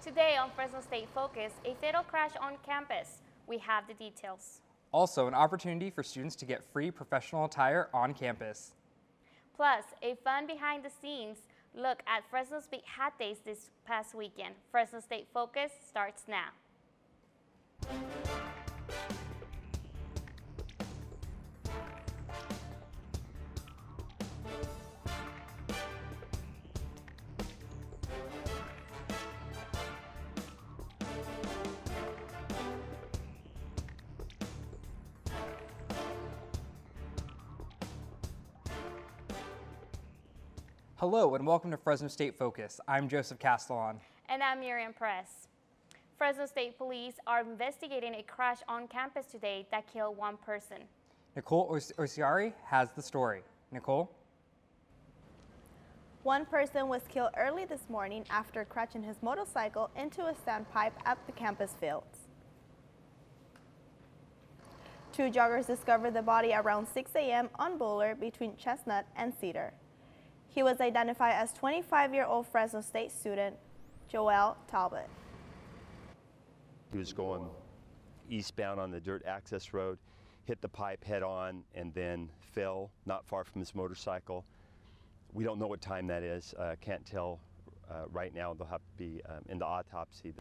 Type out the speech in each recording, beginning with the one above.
Today on Fresno State Focus, a fatal crash on campus. We have the details. Also, an opportunity for students to get free professional attire on campus. Plus, a fun behind-the-scenes look at Fresno State Hat Days this past weekend. Fresno State Focus starts now. Hello and welcome to Fresno State Focus. I'm Joseph Castellon. And I'm Miriam Press. Fresno State Police are investigating a crash on campus today that killed one person. Nicole Osiari has the story. Nicole? One person was killed early this morning after crashing his motorcycle into a sandpipe at the campus fields. Two joggers discovered the body around 6 a.m. on Bullard between Chestnut and Cedar. He was identified as 25-year-old Fresno State student Joel Talbot. He was going eastbound on the dirt access road, hit the pipe head on, and then fell not far from his motorcycle. We don't know what time that is. Can't tell right now. They'll have to be in the autopsy.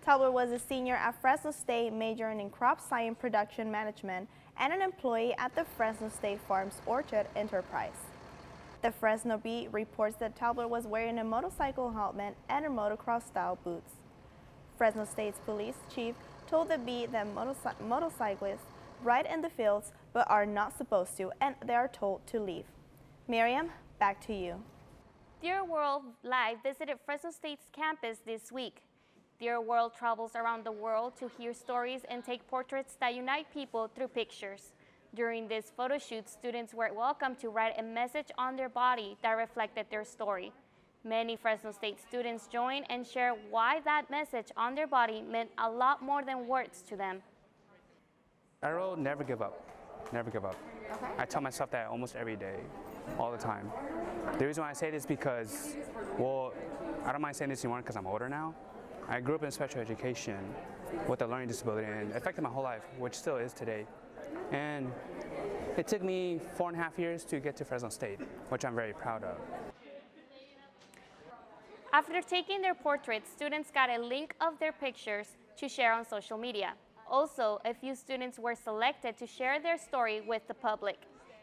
Talbot was a senior at Fresno State, majoring in crop science production management, and an employee at the Fresno State Farms Orchard Enterprise. The Fresno Bee reports that Talbot was wearing a motorcycle helmet and a motocross-style boots. Fresno State's police chief told the Bee that motorcyclists ride in the fields but are not supposed to, and they are told to leave. Miriam, back to you. Dear World Live visited Fresno State's campus this week. Dear World travels around the world to hear stories and take portraits that unite people through pictures. During this photo shoot, students were welcome to write a message on their body that reflected their story. Many Fresno State students joined and shared why that message on their body meant a lot more than words to them. I wrote, never give up, never give up. Okay. I tell myself that almost every day, all the time. The reason why I say this is because, well, I don't mind saying this anymore because I'm older now. I grew up in special education with a learning disability and it affected my whole life, which still is today. And it took me 4.5 years to get to Fresno State, which I'm very proud of. After taking their portraits, students got a link of their pictures to share on social media. Also, a few students were selected to share their story with the public.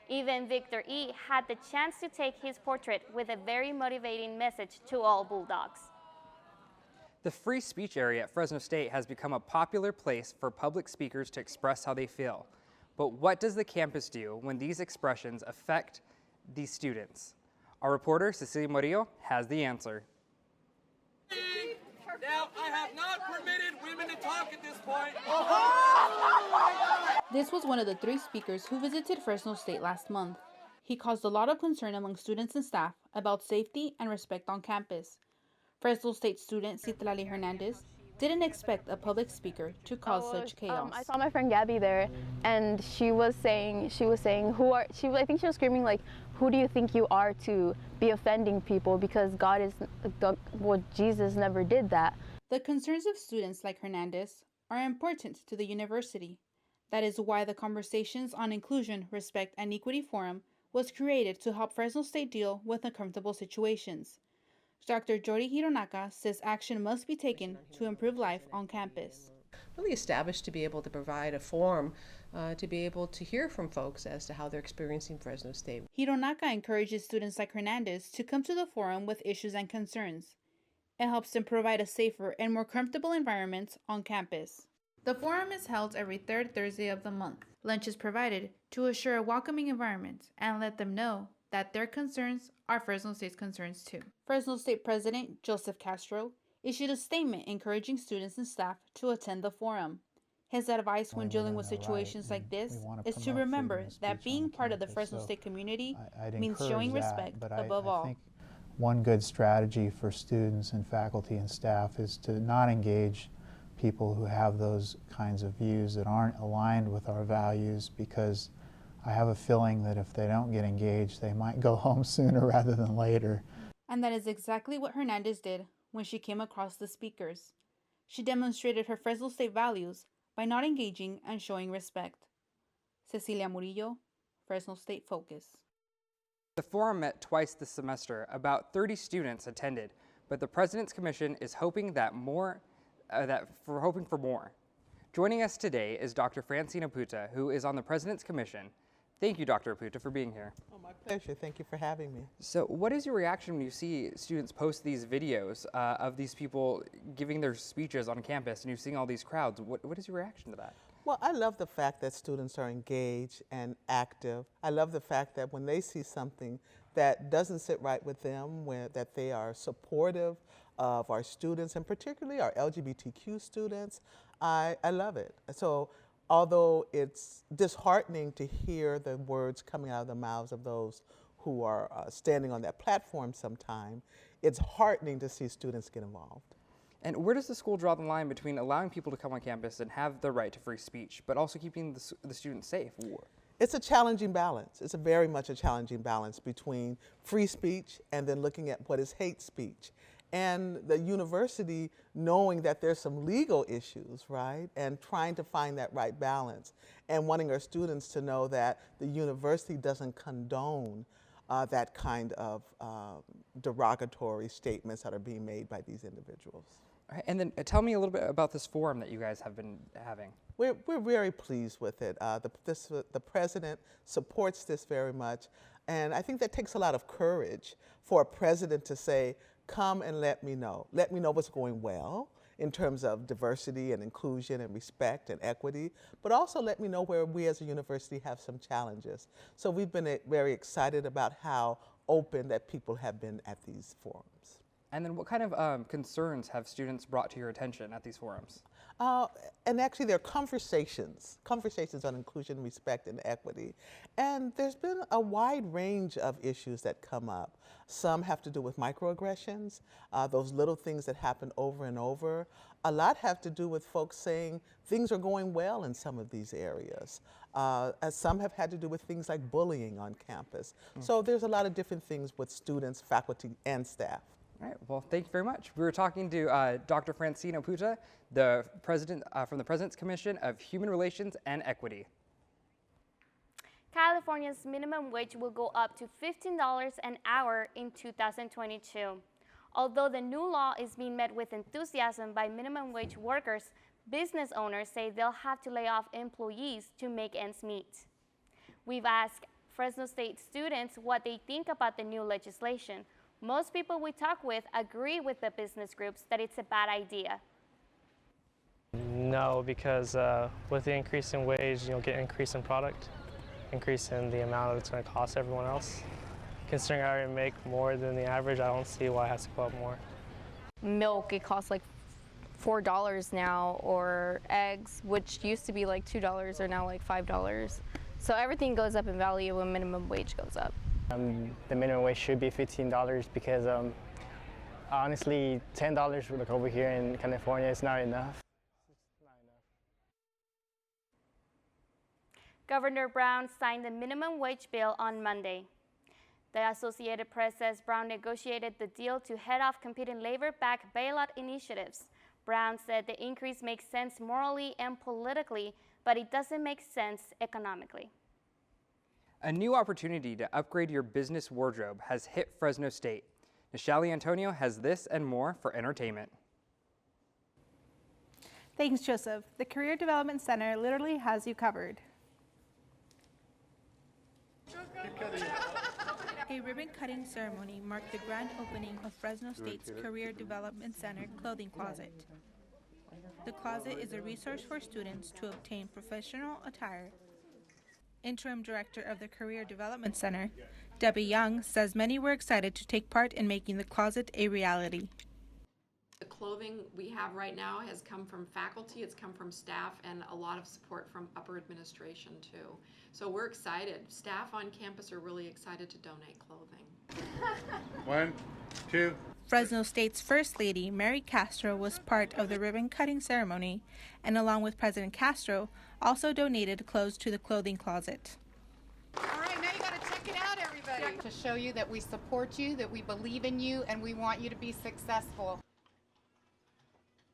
Even Victor E. had the chance to take his portrait with a very motivating message to all Bulldogs. The free speech area at Fresno State has become a popular place for public speakers to express how they feel. But what does the campus do when these expressions affect these students? Our reporter, Cecilia Murillo, has the answer. Now, I have not permitted women to talk at this point. This was one of the 3 speakers who visited Fresno State last month. He caused a lot of concern among students and staff about safety and respect on campus. Fresno State student Citlali Hernandez didn't expect a public speaker to cause such chaos. I saw my friend Gabby there, and I think she was screaming like, who do you think you are to be offending people, because Jesus never did that. The concerns of students like Hernandez are important to the university. That is why the Conversations on Inclusion, Respect, and Equity Forum was created to help Fresno State deal with uncomfortable situations. Dr. Jori Hironaka says action must be taken to improve life on campus. Really established to be able to provide a forum to be able to hear from folks as to how they're experiencing Fresno State. Hironaka encourages students like Hernandez to come to the forum with issues and concerns. It helps them provide a safer and more comfortable environment on campus. The forum is held every 3rd Thursday of the month. Lunch is provided to assure a welcoming environment and let them know that their concerns are Fresno State's concerns too. Fresno State President Joseph Castro issued a statement encouraging students and staff to attend the forum. His advice when dealing with situations like this is to remember that being part of the Fresno State community means showing respect above all. I think one good strategy for students and faculty and staff is to not engage people who have those kinds of views that aren't aligned with our values, because I have a feeling that if they don't get engaged, they might go home sooner rather than later. And that is exactly what Hernandez did when she came across the speakers. She demonstrated her Fresno State values by not engaging and showing respect. Cecilia Murillo, Fresno State Focus. The forum met twice this semester. About 30 students attended, but the President's Commission is hoping for more. Joining us today is Dr. Francina Puta, who is on the President's Commission. Thank you, Dr. Puta, for being here. Oh, my pleasure. Thank you for having me. So what is your reaction when you see students post these videos of these people giving their speeches on campus and you're seeing all these crowds? What is your reaction to that? Well, I love the fact that students are engaged and active. I love the fact that when they see something that doesn't sit right with them, that they are supportive of our students, and particularly our LGBTQ students. I love it. So although it's disheartening to hear the words coming out of the mouths of those who are standing on that platform sometime, it's heartening to see students get involved. And where does the school draw the line between allowing people to come on campus and have the right to free speech, but also keeping the students safe? It's a challenging balance. It's very much a challenging balance between free speech and then looking at what is hate speech. And the university knowing that there's some legal issues, right, and trying to find that right balance, and wanting our students to know that the university doesn't condone that kind of derogatory statements that are being made by these individuals. All right, and then tell me a little bit about this forum that you guys have been having. We're very pleased with it. The president supports this very much, and I think that takes a lot of courage for a president to say, come and let me know. Let me know what's going well in terms of diversity and inclusion and respect and equity, but also let me know where we as a university have some challenges. So we've been very excited about how open that people have been at these forums. And then what kind of concerns have students brought to your attention at these forums? And actually there are conversations on inclusion, respect, and equity. And there's been a wide range of issues that come up. Some have to do with microaggressions, those little things that happen over and over. A lot have to do with folks saying things are going well in some of these areas. Some have had to do with things like bullying on campus. So there's a lot of different things with students, faculty, and staff. All right, well, thank you very much. We were talking to Dr. Francina Puta, the president from the President's Commission of Human Relations and Equity. California's minimum wage will go up to $15 an hour in 2022. Although the new law is being met with enthusiasm by minimum wage workers, business owners say they'll have to lay off employees to make ends meet. We've asked Fresno State students what they think about the new legislation. Most people we talk with agree with the business groups that it's a bad idea. No, because with the increase in wage, you'll get an increase in product, increase in the amount that it's going to cost everyone else. Considering I already make more than the average, I don't see why it has to go up more. Milk, it costs like $4 now, or eggs, which used to be like $2, are now like $5. So everything goes up in value when minimum wage goes up. The minimum wage should be $15 because honestly, $10 like over here in California is not enough. Governor Brown signed the minimum wage bill on Monday. The Associated Press says Brown negotiated the deal to head off competing labor-backed bailout initiatives. Brown said the increase makes sense morally and politically, but it doesn't make sense economically. A new opportunity to upgrade your business wardrobe has hit Fresno State. Nishali Antonio has this and more for entertainment. Thanks, Joseph. The Career Development Center literally has you covered. A ribbon-cutting ceremony marked the grand opening of Fresno State's Career Development Center Clothing Closet. The closet is a resource for students to obtain professional attire. Interim Director of the Career Development Center, Debbie Young, says many were excited to take part in making the closet a reality. The clothing we have right now has come from faculty, it's come from staff, and a lot of support from upper administration too. So we're excited. Staff on campus are really excited to donate clothing. 1, 2. Fresno State's First Lady, Mary Castro, was part of the ribbon-cutting ceremony, and along with President Castro, also donated clothes to the clothing closet. All right, now you got to check it out, everybody. To show you that we support you, that we believe in you, and we want you to be successful.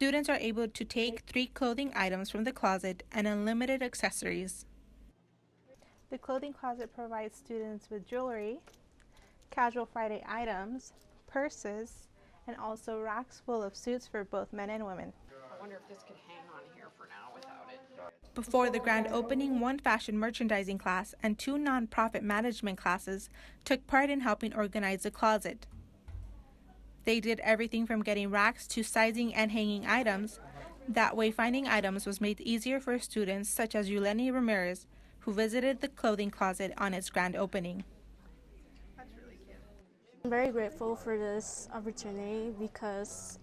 Students are able to take 3 clothing items from the closet and unlimited accessories. The clothing closet provides students with jewelry, casual Friday items, purses, and also racks full of suits for both men and women. I wonder if this could hang on here for now without it. Before the grand opening, 1 fashion merchandising class and 2 nonprofit management classes took part in helping organize the closet. They did everything from getting racks to sizing and hanging items. That way, finding items was made easier for students such as Yuleni Ramirez, who visited the clothing closet on its grand opening. I'm very grateful for this opportunity because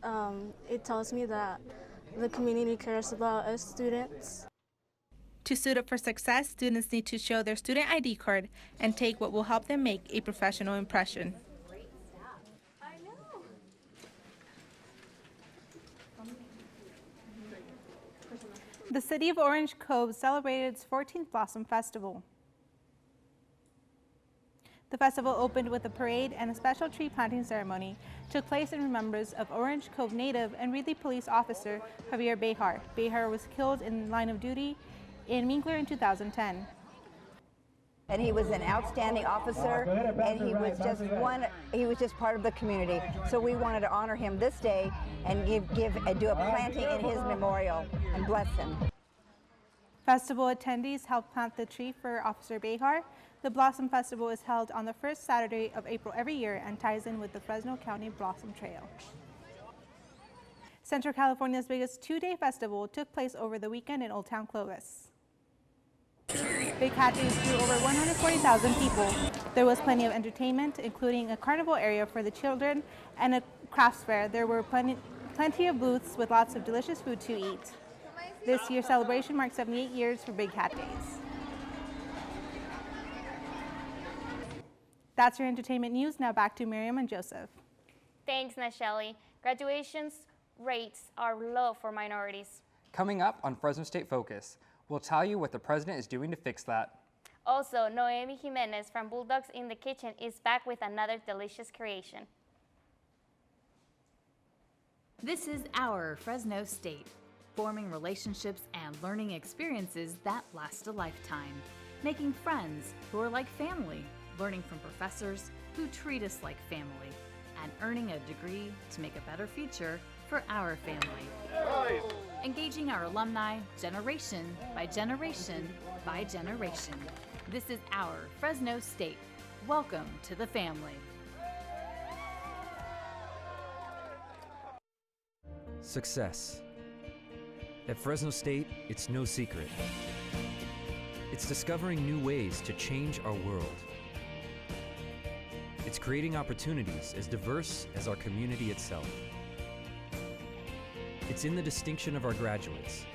it tells me that the community cares about us students. To suit up for success, students need to show their student ID card and take what will help them make a professional impression. The city of Orange Cove celebrated its 14th Blossom Festival. The festival opened with a parade and a special tree planting ceremony took place in remembrance of Orange Cove native and Reedley police officer Javier Behar. Behar was killed in line of duty in Minkler in 2010. And he was an outstanding officer, and he was just part of the community. So we wanted to honor him this day and do a planting in his memorial and bless him. Festival attendees helped plant the tree for Officer Behar. The Blossom Festival is held on the first Saturday of April every year and ties in with the Fresno County Blossom Trail. Central California's biggest 2-day festival took place over the weekend in Old Town Clovis. Big Hat Days drew over 140,000 people. There was plenty of entertainment, including a carnival area for the children and a crafts fair. There were plenty of booths with lots of delicious food to eat. This year's celebration marks 78 years for Big Hat Days. That's your entertainment news. Now back to Miriam and Joseph. Thanks, Nacheli. Graduation rates are low for minorities. Coming up on Fresno State Focus, we'll tell you what the president is doing to fix that. Also, Noemi Jimenez from Bulldogs in the Kitchen is back with another delicious creation. This is our Fresno State, forming relationships and learning experiences that last a lifetime, making friends who are like family, learning from professors who treat us like family, and earning a degree to make a better future for our family. Nice. Engaging our alumni generation by generation by generation. This is our Fresno State. Welcome to the family. Success. At Fresno State, it's no secret. It's discovering new ways to change our world. It's creating opportunities as diverse as our community itself. It's in the distinction of our graduates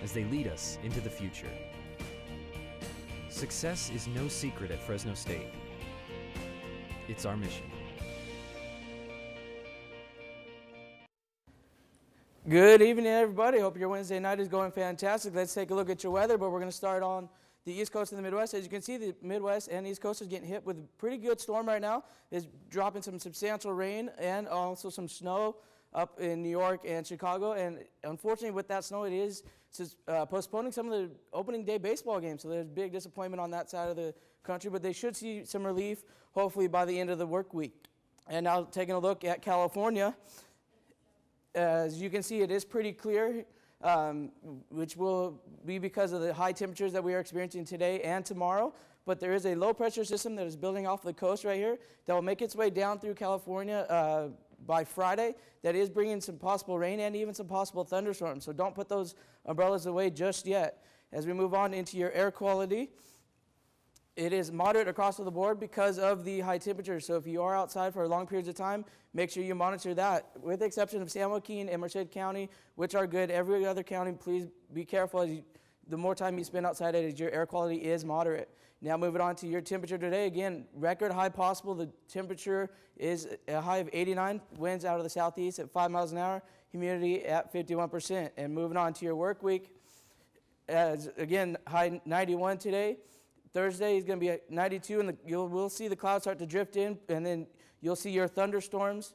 as they lead us into the future. Success is no secret at Fresno State. It's our mission. Good evening, everybody. Hope your Wednesday night is going fantastic. Let's take a look at your weather, but we're going to start on the East Coast and the Midwest. As you can see, the Midwest and East Coast is getting hit with a pretty good storm right now. It's dropping some substantial rain and also some snow up in New York and Chicago. And unfortunately, with that snow, it is postponing some of the opening day baseball games. So there's big disappointment on that side of the country, but they should see some relief, hopefully, by the end of the work week. And now taking a look at California. As you can see, it is pretty clear, which will be because of the high temperatures that we are experiencing today and tomorrow. But there is a low pressure system that is building off the coast right here that will make its way down through California by Friday. That is bringing some possible rain and even some possible thunderstorms. So don't put those umbrellas away just yet. As we move on into your air quality, it is moderate across the board because of the high temperatures. So if you are outside for long periods of time, make sure you monitor that. With the exception of San Joaquin and Merced County, which are good, every other county, please be careful. The more time you spend outside, your air quality is moderate. Now moving on to your temperature today. Again, record high possible. The temperature is a high of 89, winds out of the southeast at 5 miles an hour, humidity at 51%. And moving on to your work week, again, high 91 today. Thursday is going to be at 92, and we'll see the clouds start to drift in, and then you'll see your thunderstorms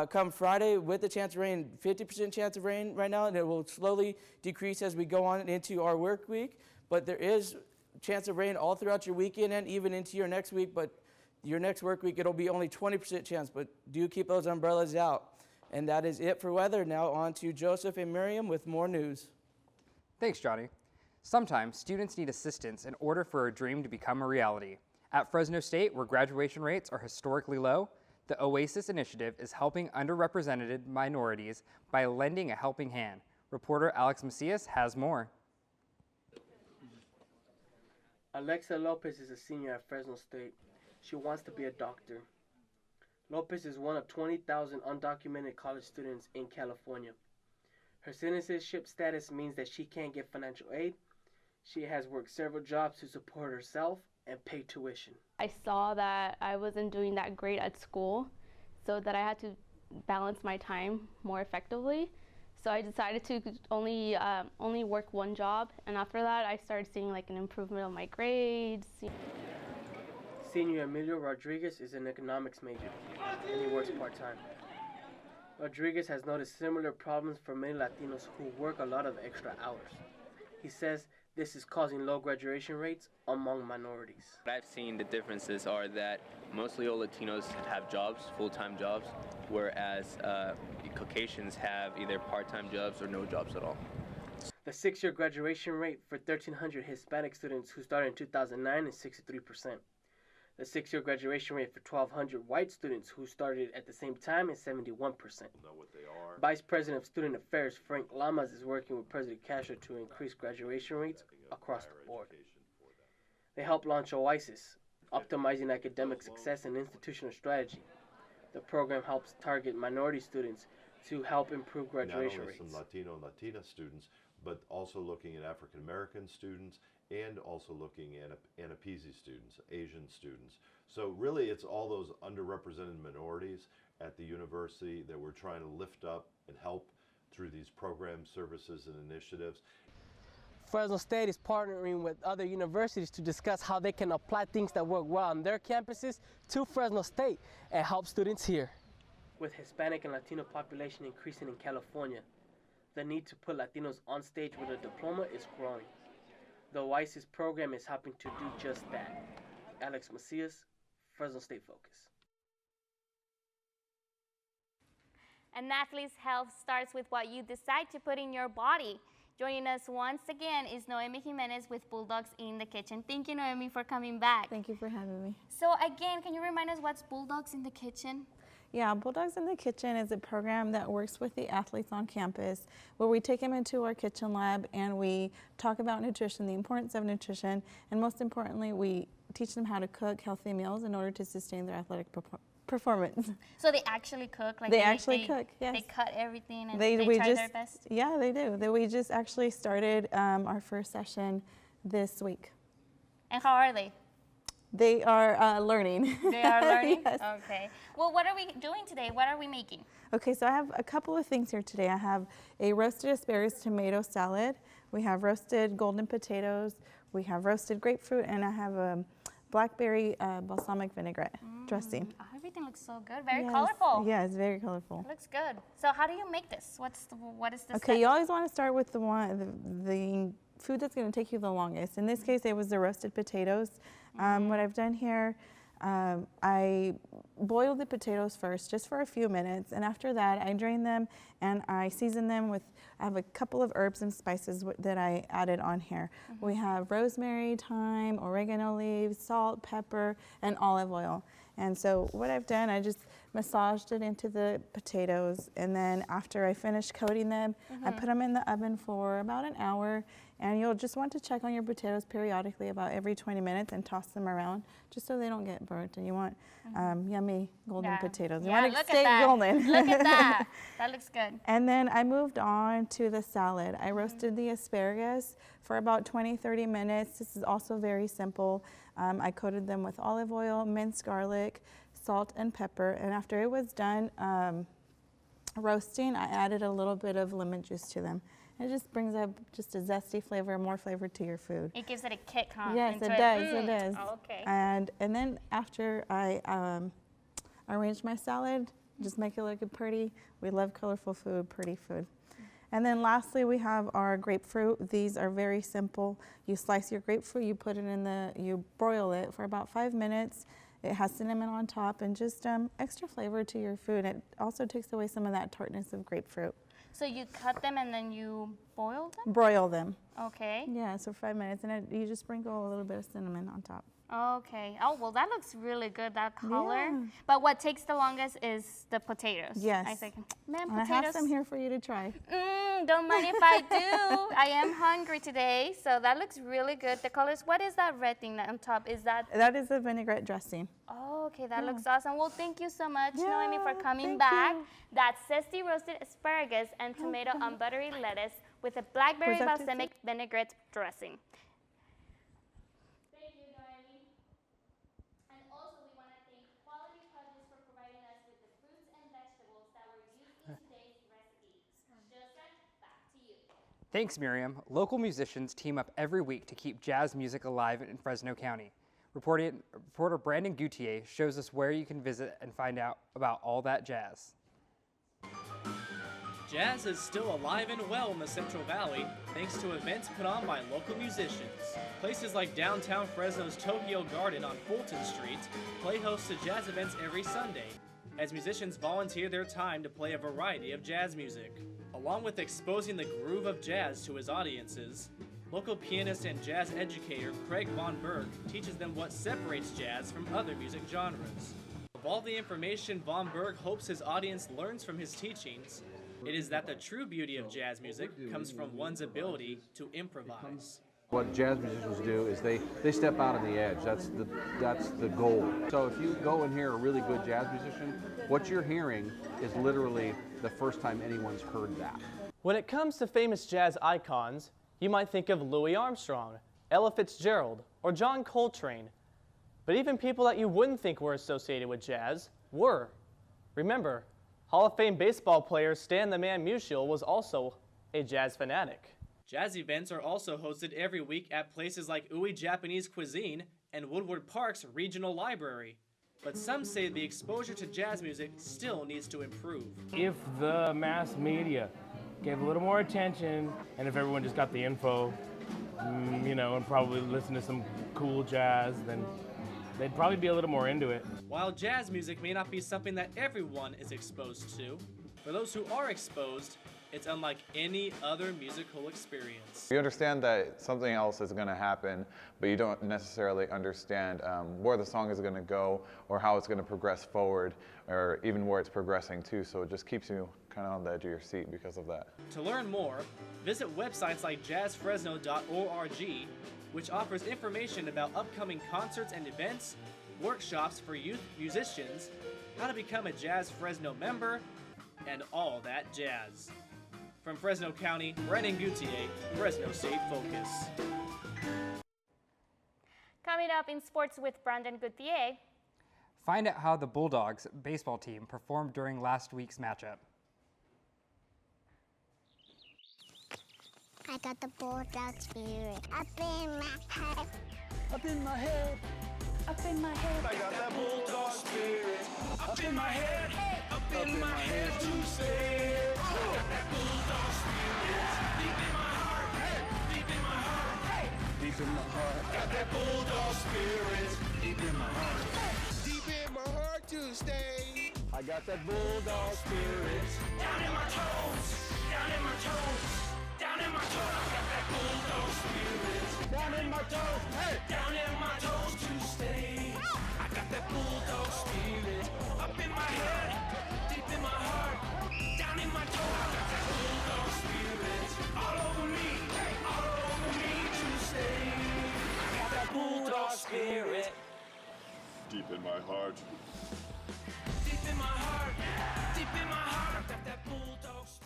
come Friday with the chance of rain, 50% chance of rain right now, and it will slowly decrease as we go on into our work week. But there is chance of rain all throughout your weekend and even into your next week. But your next work week, it'll be only 20% chance. But do keep those umbrellas out. And that is it for weather. Now on to Joseph and Miriam with more news. Thanks, Johnny. Sometimes students need assistance in order for a dream to become a reality. At Fresno State, where graduation rates are historically low, the OASIS initiative is helping underrepresented minorities by lending a helping hand. Reporter Alex Macias has more. Alexa Lopez is a senior at Fresno State. She wants to be a doctor. Lopez is one of 20,000 undocumented college students in California. Her citizenship status means that she can't get financial aid. She has worked several jobs to support herself and pay tuition. I saw that I wasn't doing that great at school, so that I had to balance my time more effectively. So I decided to only work one job, and after that I started seeing like an improvement of my grades. Senior Emilio Rodriguez is an economics major, and he works part-time. Rodriguez has noticed similar problems for many Latinos who work a lot of extra hours. He says this is causing low graduation rates among minorities. What I've seen the differences are that mostly all Latinos have jobs, full-time jobs, whereas the Caucasians have either part-time jobs or no jobs at all. The 6-year graduation rate for 1,300 Hispanic students who started in 2009 is 63%. The 6-year graduation rate for 1,200 white students who started at the same time is 71%. Vice President of Student Affairs Frank Lamas is working with President Castro to increase graduation rates across the board. They help launch OASIS, Optimizing Academic Success and Institutional Strategy. The program helps target minority students to help improve graduation rates. Not only some Latino and Latina students, but also looking at African American students and also looking at Anapizi students, Asian students. So really it's all those underrepresented minorities at the university that we're trying to lift up and help through these programs, services, and initiatives. Fresno State is partnering with other universities to discuss how they can apply things that work well on their campuses to Fresno State and help students here. With Hispanic and Latino population increasing in California, the need to put Latinos on stage with a diploma is growing. The OASIS program is helping to do just that. Alex Macias, Fresno State Focus. An athlete's health starts with what you decide to put in your body. Joining us once again is Noemi Jimenez with Bulldogs in the Kitchen. Thank you, Noemi, for coming back. Thank you for having me. So again, can you remind us what's Bulldogs in the Kitchen? Yeah, Bulldogs in the Kitchen is a program that works with the athletes on campus where we take them into our kitchen lab and we talk about nutrition, the importance of nutrition, and most importantly, we teach them how to cook healthy meals in order to sustain their athletic performance. So they actually cook? Like they actually cook, yes. They cut everything and they try their best? Yeah, they do. We just actually started our first session this week. And how are they? They are learning. They are learning? Yes. Okay. Well, what are we doing today? What are we making? Okay, so I have a couple of things here today. I have a roasted asparagus tomato salad. We have roasted golden potatoes. We have roasted grapefruit, and I have a blackberry balsamic vinaigrette dressing. Everything looks so good. Very Yes. colorful. Yeah, it's very colorful. It looks good. So how do you make this? What is the Okay, step? you always want to start with the food that's going to take you the longest. In this case, it was the roasted potatoes. What I've done here, I boiled the potatoes first just for a few minutes, and after that I drain them and I season them with, I have a couple of herbs and spices that I added on here. We have rosemary, thyme, oregano leaves, salt, pepper, and olive oil. And so what I've done, I just massaged it into the potatoes, and then after I finished coating them, I put them in the oven for about an hour. And you'll just want to check on your potatoes periodically about every 20 minutes and toss them around just so they don't get burnt. And you want yummy golden potatoes. You want to stay golden. Look at that. That looks good. And then I moved on to the salad. I roasted the asparagus for about 20-30 minutes. This is also very simple. I coated them with olive oil, minced garlic, salt, and pepper. And after it was done roasting, I added a little bit of lemon juice to them. It just brings up just a zesty flavor, more flavor to your food. It gives it a kick, huh? Yes, it does. Oh, okay. And then after I arranged my salad, Just make it look pretty. We love colorful food, pretty food. And then lastly, we have our grapefruit. These are very simple. You slice your grapefruit, you put it you broil it for about 5 minutes. It has cinnamon on top and just extra flavor to your food. It also takes away some of that tartness of grapefruit. So you cut them and then you boil them? Broil them. Okay. Yeah, so 5 minutes, and you just sprinkle a little bit of cinnamon on top. Okay. Oh, well, that looks really good, that color. Yeah. But what takes the longest is the potatoes. Yes. I think, man, And potatoes. I have some here for you to try. Don't mind if I do. I am hungry today, so that looks really good. The colors, what is that red thing on top? Is that? That is a vinaigrette dressing. Oh, okay, that Yeah. looks awesome. Well, thank you so much, Yeah, Noemi, for coming thank back. you. That's zesty roasted asparagus and tomato on buttery lettuce with a blackberry Was that too balsamic vinaigrette dressing. Thank you, Noemi. And also, we want to thank Quality Produce for providing us with the fruits and vegetables that were used in today's recipe. Joseph, back to you. Thanks, Miriam. Local musicians team up every week to keep jazz music alive in Fresno County. Reporter Brandon Gutierrez shows us where you can visit and find out about all that jazz. Jazz is still alive and well in the Central Valley thanks to events put on by local musicians. Places like downtown Fresno's Tokyo Garden on Fulton Street play host to jazz events every Sunday, as musicians volunteer their time to play a variety of jazz music. Along with exposing the groove of jazz to his audiences, local pianist and jazz educator Craig Von Berg teaches them what separates jazz from other music genres. Of all the information Von Berg hopes his audience learns from his teachings, it is that the true beauty of jazz music comes from one's ability to improvise. What jazz musicians do is they step out on the edge. That's the goal. So if you go and hear a really good jazz musician, what you're hearing is literally the first time anyone's heard that. When it comes to famous jazz icons, you might think of Louis Armstrong, Ella Fitzgerald, or John Coltrane. But even people that you wouldn't think were associated with jazz were. Remember, Hall of Fame baseball player Stan the Man Musial was also a jazz fanatic. Jazz events are also hosted every week at places like Ui Japanese Cuisine and Woodward Park's Regional Library. But some say the exposure to jazz music still needs to improve. If the mass media gave a little more attention, and if everyone just got the info, and probably listened to some cool jazz, then they'd probably be a little more into it. While jazz music may not be something that everyone is exposed to, for those who are exposed, it's unlike any other musical experience. You understand that something else is going to happen, but you don't necessarily understand where the song is going to go or how it's going to progress forward or even where it's progressing to, so it just keeps you kind of on the edge of your seat because of that. To learn more, visit websites like jazzfresno.org, which offers information about upcoming concerts and events, workshops for youth musicians, how to become a Jazz Fresno member, and all that jazz. From Fresno County, Brandon Gutierrez, Fresno State Focus. Coming up in sports with Brandon Gutierrez. Find out how the Bulldogs baseball team performed during last week's matchup. I got the Bulldog spirit up in my head. Up in my head. Up in my head. I got that Bulldog spirit up in my head. Up in my head to stay. I got that Bulldog spirit deep in my heart. Deep in my heart. Deep in my heart. Got that Bulldog spirit deep in my heart. Deep in my heart to stay. I got that Bulldog spirit down in my toes. Down in my toes. Down in my toes. I got that Bulldog spirit down in my toes. Hey. Down in my toes to stay. I got that Bulldog spirit up in my head, deep in my heart, down in my toes. I got that Bulldog spirit all over me to stay. I got that Bulldog spirit deep in my heart. Deep in my heart, deep in my heart. I got that Bulldog spirit.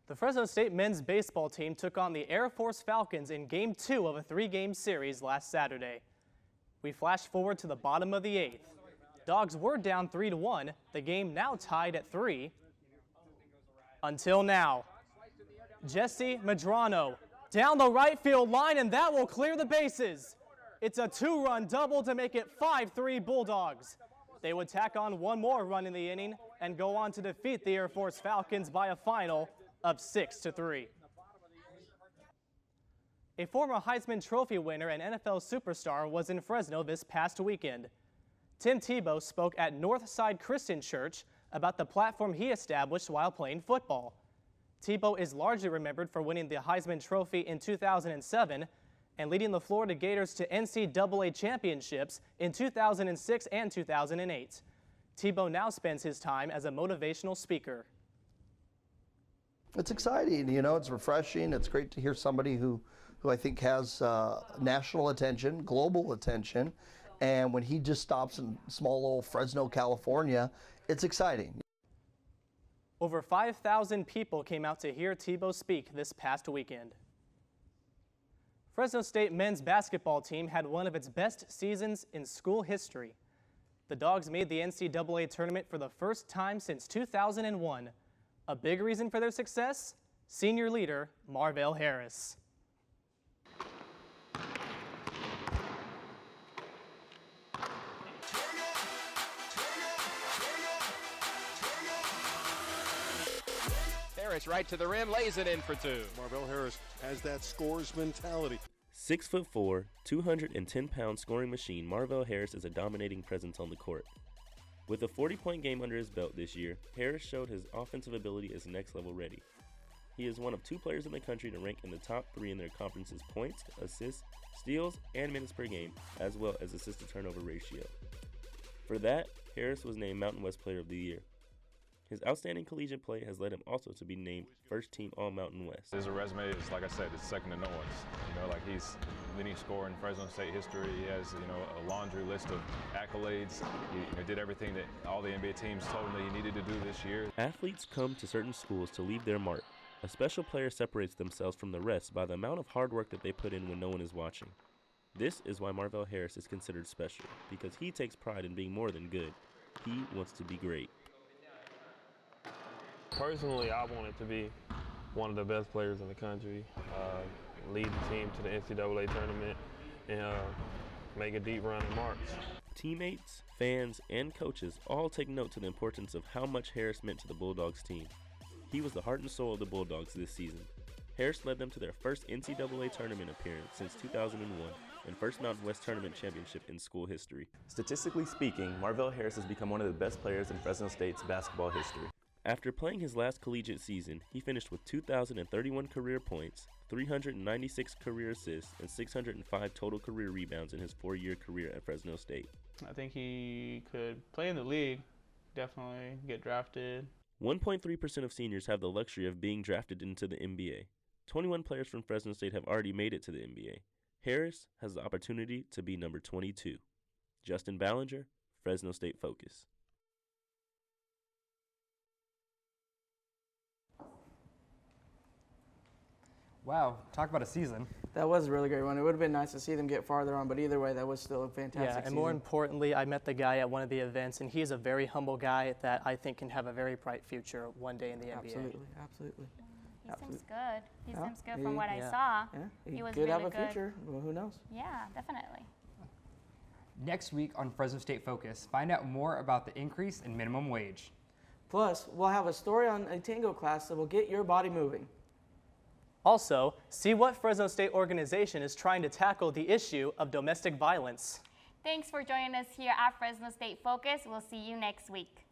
The Fresno State men's baseball team took on the Air Force Falcons in Game 2 of a 3-game series last Saturday. We flash forward to the bottom of the 8th. Dogs were down 3-1, the game now tied at 3. Until now. Jesse Medrano down the right field line, and that will clear the bases. It's a 2-run double to make it 5-3 Bulldogs. They would tack on one more run in the inning and go on to defeat the Air Force Falcons by a final of 6-3. A former Heisman Trophy winner and NFL superstar was in Fresno this past weekend. Tim Tebow spoke at Northside Christian Church about the platform he established while playing football. Tebow is largely remembered for winning the Heisman Trophy in 2007 and leading the Florida Gators to NCAA championships in 2006 and 2008. Tebow now spends his time as a motivational speaker. It's exciting, you know, it's refreshing. It's great to hear somebody who I think has national attention, global attention, and when he just stops in small old Fresno, California, it's exciting. Over 5,000 people came out to hear Tebow speak this past weekend. Fresno State men's basketball team had one of its best seasons in school history. The Dogs made the NCAA tournament for the first time since 2001. A big reason for their success? Senior leader Marvell Harris. Harris right to the rim, lays it in for two. Marvell Harris has that scorer's mentality. 6'4", 210-pound scoring machine, Marvell Harris is a dominating presence on the court. With a 40-point game under his belt this year, Harris showed his offensive ability is next-level ready. He is one of 2 players in the country to rank in the top 3 in their conference's points, assists, steals, and minutes per game, as well as assist-to-turnover ratio. For that, Harris was named Mountain West Player of the Year. His outstanding collegiate play has led him also to be named first-team All-Mountain West. His resume is, like I said, it's second to no one's. You know, like he's leading scorer in Fresno State history. He has, you know, a laundry list of accolades. He did everything that all the NBA teams told him that he needed to do this year. Athletes come to certain schools to leave their mark. A special player separates themselves from the rest by the amount of hard work that they put in when no one is watching. This is why Marvell Harris is considered special, because he takes pride in being more than good. He wants to be great. Personally, I wanted to be one of the best players in the country, lead the team to the NCAA tournament, and make a deep run in March. Teammates, fans, and coaches all take note to the importance of how much Harris meant to the Bulldogs team. He was the heart and soul of the Bulldogs this season. Harris led them to their first NCAA tournament appearance since 2001 and first Mountain West tournament championship in school history. Statistically speaking, Marvell Harris has become one of the best players in Fresno State's basketball history. After playing his last collegiate season, he finished with 2,031 career points, 396 career assists, and 605 total career rebounds in his 4-year career at Fresno State. I think he could play in the league, definitely get drafted. 1.3% of seniors have the luxury of being drafted into the NBA. 21 players from Fresno State have already made it to the NBA. Harris has the opportunity to be number 22. Justin Ballinger, Fresno State Focus. Wow, talk about a season. That was a really great one. It would have been nice to see them get farther on, but either way, that was still a fantastic season. season. More importantly, I met the guy at one of the events, and he is a very humble guy that I think can have a very bright future one day in the NBA. Absolutely, absolutely. He seems good. He Yeah, seems good he- from what I yeah. saw. Yeah, He was could really have a good. future. Well, who knows? Yeah, definitely. Next week on Fresno State Focus, find out more about the increase in minimum wage. Plus, we'll have a story on a tango class that will get your body moving. Also, see what Fresno State organization is trying to tackle the issue of domestic violence. Thanks for joining us here at Fresno State Focus. We'll see you next week.